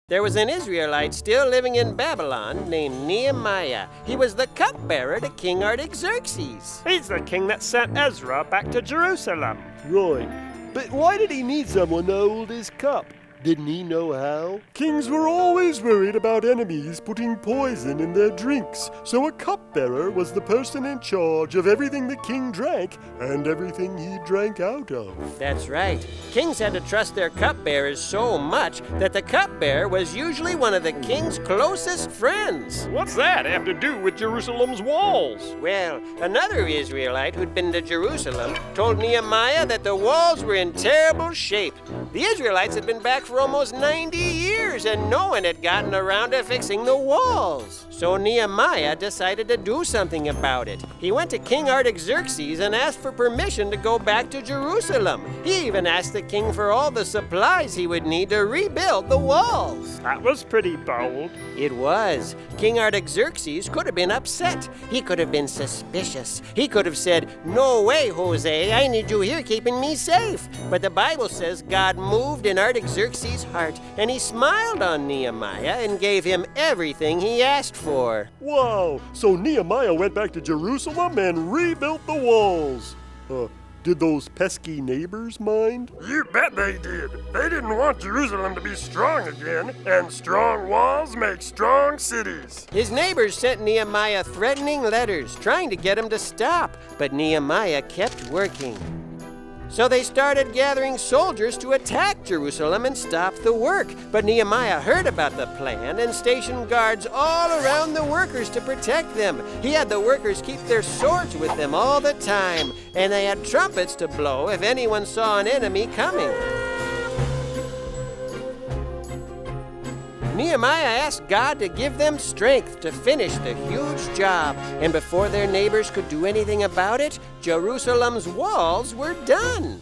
There was an Israelite still living in Babylon named Nehemiah. He was the cupbearer to King Artaxerxes. He's the king that sent Ezra back to Jerusalem. Right. But why did he need someone to hold his cup? Didn't he know how? Kings were always worried about enemies putting poison in their drinks, so a cupbearer was the person in charge of everything the king drank and everything he drank out of. That's right. Kings had to trust their cupbearers so much that the cupbearer was usually one of the king's closest friends. What's that have to do with Jerusalem's walls? Well, another Israelite who'd been to Jerusalem told Nehemiah that the walls were in terrible shape. The Israelites had been back for almost 90 years, and no one had gotten around to fixing the walls. So Nehemiah decided to do something about it. He went to King Artaxerxes and asked for permission to go back to Jerusalem. He even asked the king for all the supplies he would need to rebuild the walls. That was pretty bold. It was. King Artaxerxes could have been upset. He could have been suspicious. He could have said, "No way, Jose, I need you here keeping me safe." But the Bible says God moved in Artaxerxes' heart, and he smiled on Nehemiah and gave him everything he asked for. Wow, so Nehemiah went back to Jerusalem and rebuilt the walls. Did those pesky neighbors mind? You bet they did. They didn't want Jerusalem to be strong again, and strong walls make strong cities. His neighbors sent Nehemiah threatening letters, trying to get him to stop, but Nehemiah kept working. So they started gathering soldiers to attack Jerusalem and stop the work. But Nehemiah heard about the plan and stationed guards all around the workers to protect them. He had the workers keep their swords with them all the time, and they had trumpets to blow if anyone saw an enemy coming. Nehemiah asked God to give them strength to finish the huge job, and before their neighbors could do anything about it, Jerusalem's walls were done.